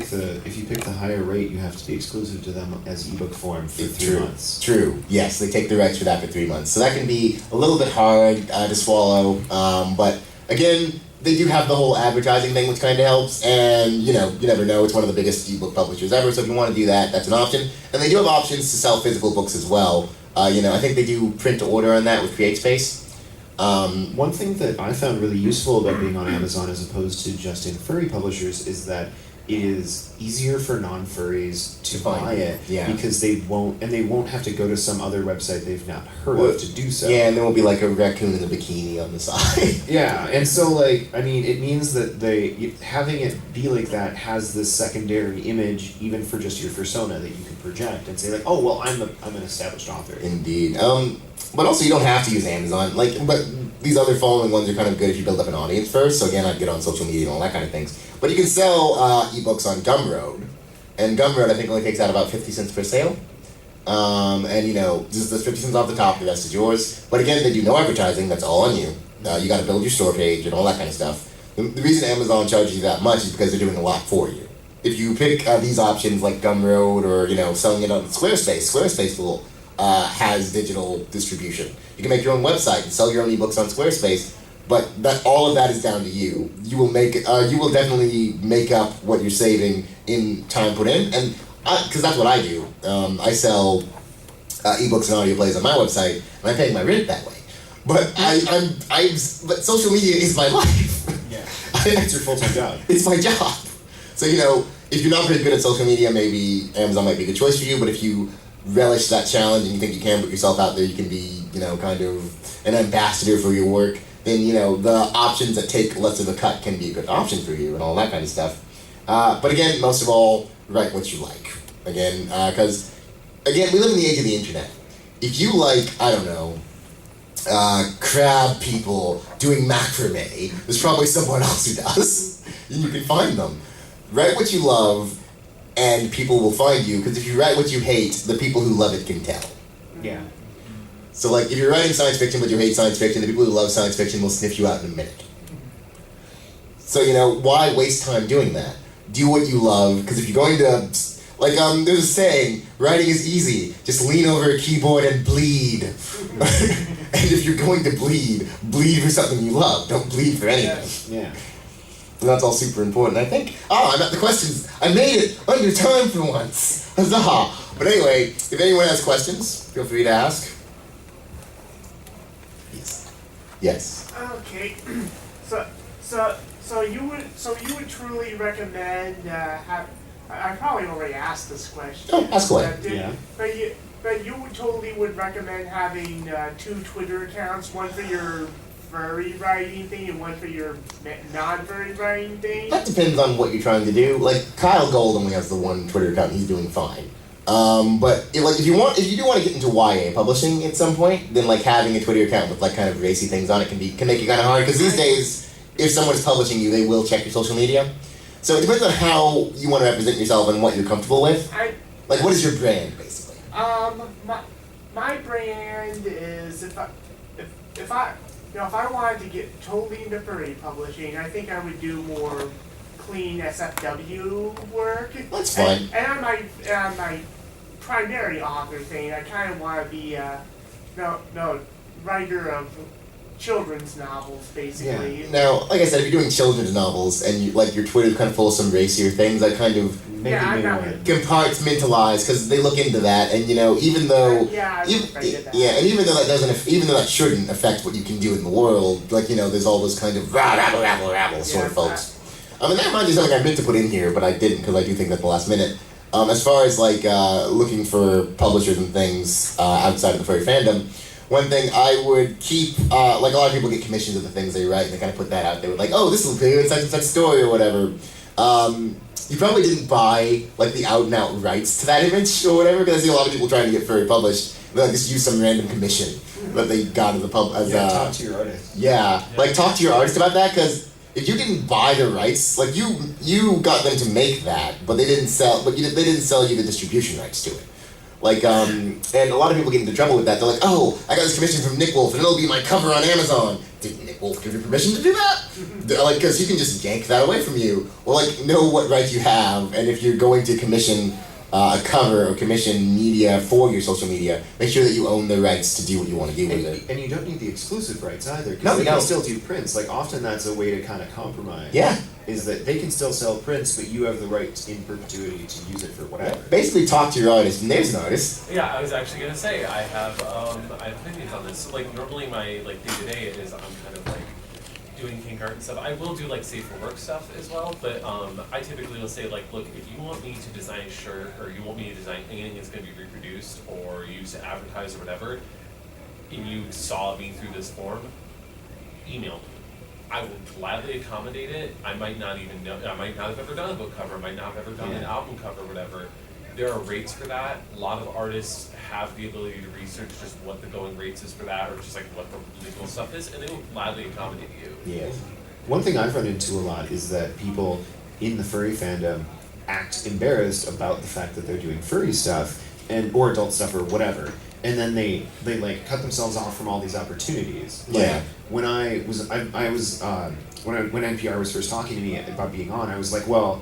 pick the higher rate, you have to be exclusive to them as ebook form for 3 months. True. Yes, they take the rights for that for 3 months. So that can be a little bit hard to swallow. But again, they do have the whole advertising thing, which kind of helps. And you never know. It's one of the biggest ebook publishers ever. So if you want to do that, that's an option. And they do have options to sell physical books as well. I think they do print to order on that with CreateSpace. One thing that I found really useful about being on Amazon as opposed to just in furry publishers is that it is easier for non-furries to buy it because they won't have to go to some other website they've not heard of to do so. Yeah, and there won't be like a raccoon in a bikini on the side. Yeah, and so it means that having it be like that has this secondary image even for just your persona that you can project and say like, oh well, I'm an established author. Indeed. But also you don't have to use Amazon. But these other following ones are kind of good if you build up an audience first. So again, I'd get on social media and all that kind of things. But you can sell ebooks on Gumroad, and Gumroad I think only takes out about 50 cents per sale. Just the 50 cents off the top, the rest is yours. But again, they do no advertising. That's all on you. You got to build your store page and all that kind of stuff. The reason Amazon charges you that much is because they're doing a lot for you. If you pick these options like Gumroad or selling it on Squarespace will has digital distribution. You can make your own website and sell your own ebooks on Squarespace, but all of that is down to you. You will definitely make up what you're saving in time put in, and because that's what I do. I sell ebooks and audio plays on my website, and I'm paying my rent that way. But but social media is my life. Yeah, it's your full-time job. It's my job. So if you're not very good at social media, maybe Amazon might be a good choice for you. But if you relish that challenge and you think you can put yourself out there, you can be kind of an ambassador for your work, then the options that take less of a cut can be a good option for you and all that kind of stuff. But again, most of all, write what you like. Again, because we live in the age of the internet. If you like, I don't know, crab people doing macrame, there's probably someone else who does. And you can find them. Write what you love and people will find you, because if you write what you hate, the people who love it can tell. Yeah. So if you're writing science fiction but you hate science fiction, the people who love science fiction will sniff you out in a minute. So why waste time doing that? Do what you love, because if you're going to, there's a saying, writing is easy, just lean over a keyboard and bleed. And if you're going to bleed for something you love, don't bleed for anything. Yeah. And that's all super important. I think, I'm at the questions. I made it under time for once. Huzzah! But anyway, if anyone has questions, feel free to ask. Yes. Okay. So you would truly recommend I probably already asked this question. Oh, ask away. But you would recommend having 2 Twitter accounts, one for your furry writing thing and one for your non-furry writing thing? That depends on what you're trying to do. Kyle Gold only has the one Twitter account, he's doing fine. But if you do want to get into YA publishing at some point, then having a Twitter account with kind of racy things on it can make it kind of hard, because these days, if someone's publishing you, they will check your social media. So it depends on how you want to represent yourself and what you're comfortable with. What is your brand, basically? My brand is if I wanted to get totally into furry publishing, I think I would do more clean SFW work. That's fine. And on my primary author thing, I kind of want to be a writer of children's novels, basically. Yeah. Now, like I said, if you're doing children's novels and your Twitter's kind of full of some racier things, I kind of compartmentalize, because they look into that, and even though even though that shouldn't affect what you can do in the world, there's all those kind of rabble sort of folks. That reminds me of something I meant to put in here, but I didn't, because I do think at the last minute. As far as looking for publishers and things outside of the furry fandom, one thing I would keep, a lot of people get commissions of the things they write, and they kind of put that out there with oh, this will appear in such and such story or whatever. You probably didn't buy the out and out rights to that image or whatever, because I see a lot of people trying to get furry published. They just use some random commission that they got as a talk to your artist. Yeah, talk to your artist about that, because if you didn't buy the rights, you got them to make that, but they didn't sell you the distribution rights to it. And a lot of people get into trouble with that. They're oh, I got this commission from Nick Wolf, and it'll be my cover on Amazon. Did Nick we'll give you permission to do that. Like, because he can just yank that away from you, or like know what rights you have, and if you're going to commission a cover or commission media for your social media, make sure that you own the rights to do what you want to do with it. And you don't need the exclusive rights either, because No, they you can don't. still do prints. Like, often that's a way to kind of compromise. Yeah. Is that they can still sell prints, but you have the right in perpetuity to use it for whatever. Basically, talk to your artist, and there's an artist. Yeah, I was actually gonna say I have opinions on this. So, like, normally my like day to day is I'm kind of like doing kink art and stuff. I will do like safe for work stuff as well, but I typically will say like, look, if you want me to design a shirt or you want me to design anything that's gonna be reproduced or used to advertise or whatever, and you saw me through this form, email me. I will gladly accommodate it. I might not even know. I might not have ever done a book cover. I might not have ever done an album cover, whatever. There are rates for that. A lot of artists have the ability to research just what the going rates is for that, or just like what the legal stuff is, and they will gladly accommodate you. Yeah. One thing I've run into a lot is that people in the furry fandom act embarrassed about the fact that they're doing furry stuff or adult stuff or whatever, and then they like cut themselves off from all these opportunities. Yeah. When when NPR was first talking to me about being on, I was like, well,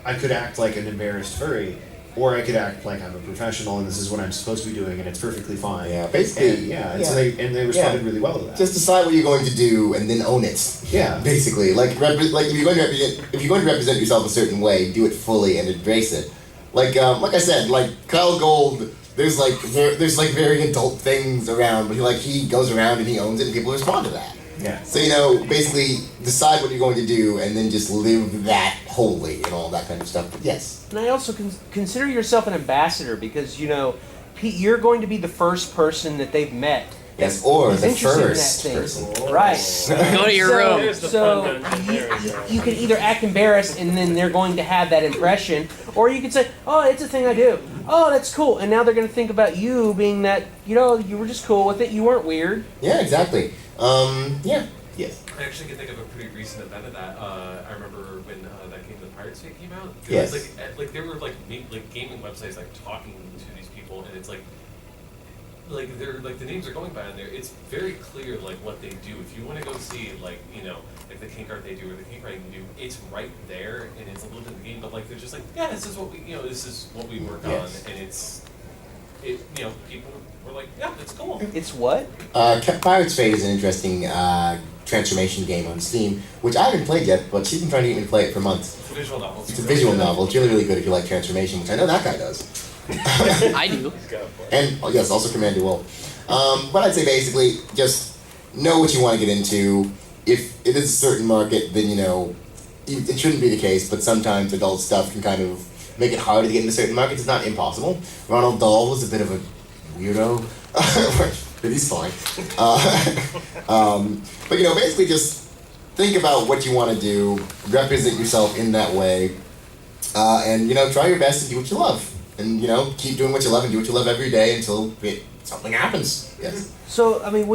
I could act like an embarrassed furry, or I could act like I'm a professional and this is what I'm supposed to be doing and it's perfectly fine. Yeah, basically. And so they responded really well to that. Just decide what you're going to do and then own it. Yeah. Basically, like if you're going to represent yourself a certain way, do it fully and embrace it. Like I said, like Kyle Gold, there's very adult things around, but he goes around and he owns it and people respond to that. Yeah. So basically decide what you're going to do and then just live that wholly and all that kind of stuff. But yes. And I also consider yourself an ambassador because you're going to be the first person that they've met. Yes, or the Interested in first that thing. person. Right. Go to your room. There's the So fun dungeon. There we go. you can either act embarrassed and then they're going to have that impression, or you could say, "Oh, it's a thing I do. Oh, that's cool." And now they're going to think about you being that you were just cool with it. You weren't weird. Yeah, exactly. Yeah. Yes. I actually can think of a pretty recent event of that. I remember when that game, The Pirates Day, came out. Yes. It was like there were like gaming websites like talking to these people, and it's like they're like the names are going by on there. It's very clear like what they do. If you want to go see like the kink art they do or the kink writing they do, it's right there, and it's a little bit of the game. But like they're just like, yeah, this is what we work Yes. on, and people were like, yeah, it's cool. It's what? Pirates Fate is an interesting transformation game on Steam, which I haven't played yet, but she's been trying to get me to play it for months. It's a visual novel. It's a visual novel. It's really, really good if you like transformation, which I know that guy does. I do. And yes, also Commander Wolf. But I'd say basically just know what you want to get into. If it is a certain market, then it shouldn't be the case. But sometimes adult stuff can kind of make it harder to get into certain markets. It's not impossible. Ronald Dahl was a bit of a weirdo, but he's fine. But basically just think about what you want to do, represent yourself in that way, and try your best and do what you love. And keep doing what you love and do what you love every day until something happens. Yes. So, I mean,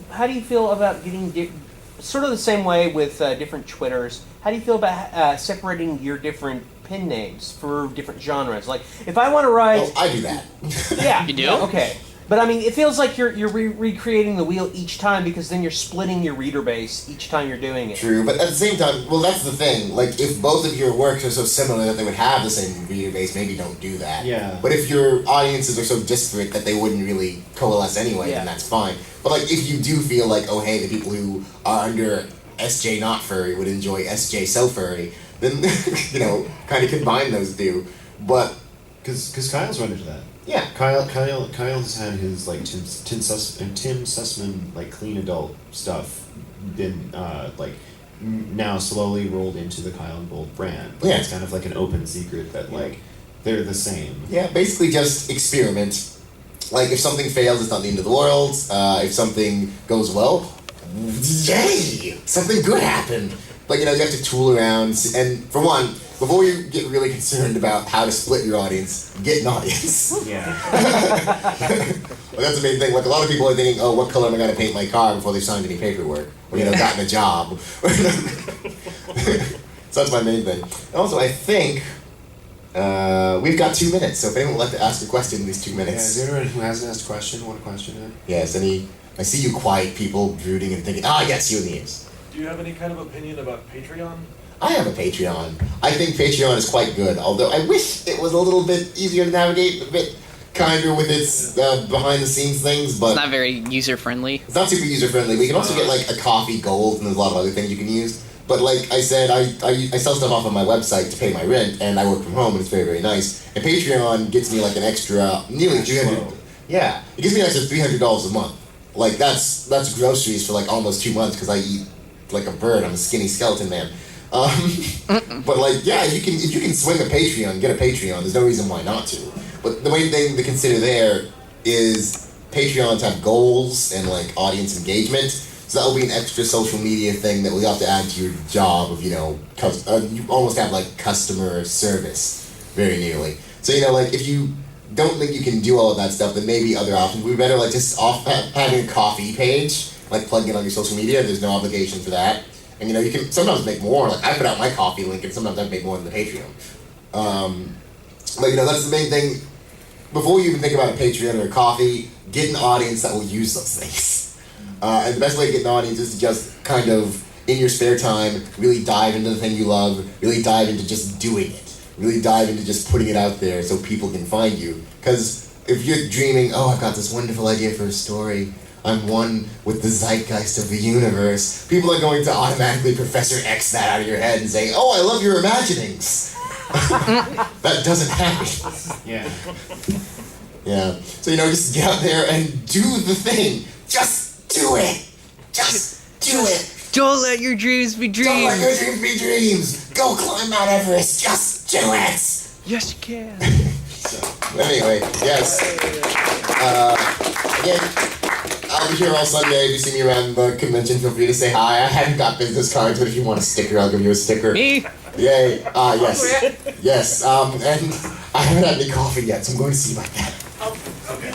how do you feel about getting sort of the same way with different Twitters? How do you feel about separating your different pin names for different genres? Like, if I want to write... Oh, I do that. Yeah. You do? Okay. But, I mean, it feels like you're recreating the wheel each time because then you're splitting your reader base each time you're doing it. True, but at the same time, well, that's the thing. Like, if both of your works are so similar that they would have the same reader base, maybe don't do that. Yeah. But if your audiences are so disparate that they wouldn't really coalesce anyway, then that's fine. But, like, if you do feel like, oh, hey, the people who are under SJ Not Furry would enjoy SJ So Furry, then, kind of combine those two. But... Because Kyle's run into that. Yeah. Kyle's had his like Tim Sussman like clean adult stuff been now slowly rolled into the Kyle and Bold brand. Yeah. It's kind of like an open secret that they're the same. Yeah, basically just experiment. Like, if something fails, it's not the end of the world. If something goes well, yay! Something good happened. But, you have to tool around. And, for one, before you get really concerned about how to split your audience, get an audience. Yeah. Well, that's the main thing. Like, a lot of people are thinking, oh, what color am I going to paint my car before they've signed any paperwork? Or, gotten a job. So that's my main thing. And also, I think we've got 2 minutes, so if anyone would like to ask a question in these 2 minutes. Yeah, is there anyone who hasn't asked a question, want a question in? Yes, any I see you quiet people brooding and thinking, yes, you and the ears. Do you have any kind of opinion about Patreon? I have a Patreon. I think Patreon is quite good, although I wish it was a little bit easier to navigate, a bit kinder with its behind-the-scenes things, but... It's not very user-friendly. It's not super user-friendly. We can also get, like, a coffee gold, and there's a lot of other things you can use. But like I said, I sell stuff off on my website to pay my rent, and I work from home, and it's very, very nice. And Patreon gets me, like, an extra, nearly $300... Yeah, it gives me an extra $300 a month. Like, that's groceries for, like, almost 2 months, because I eat like a bird. I'm a skinny skeleton man. But like, yeah, if you can swing a Patreon, get a Patreon. There's no reason why not to. But the main thing to consider there is Patreons have goals and like audience engagement. So that will be an extra social media thing that we have to add to your job of, you almost have like customer service very nearly. So like if you don't think you can do all of that stuff, then maybe other options would be better, like just having a coffee page, like plugging it on your social media. There's no obligation for that. And you can sometimes make more. Like I put out my coffee link, and sometimes I make more than the Patreon. But that's the main thing. Before you even think about a Patreon or a coffee, get an audience that will use those things. And the best way to get an audience is to just kind of, in your spare time, really dive into the thing you love, really dive into just doing it, really dive into just putting it out there so people can find you. Because if you're dreaming, I've got this wonderful idea for a story, I'm one with the zeitgeist of the universe, people are going to automatically Professor X that out of your head and say, I love your imaginings. That doesn't happen. Yeah. Yeah. So, just get out there and do the thing. Just do it. Just do it. Don't let your dreams be dreams. Don't let your dreams be dreams. Go climb Mount Everest. Just do it. Yes, you can. Anyway, yes. Again, I'll be here all Sunday. If you see me around the convention, feel free to say hi. I haven't got business cards, but if you want a sticker, I'll give you a sticker. Me? Yay. Yes. Yes. And I haven't had any coffee yet, so I'm going to see about that. Okay.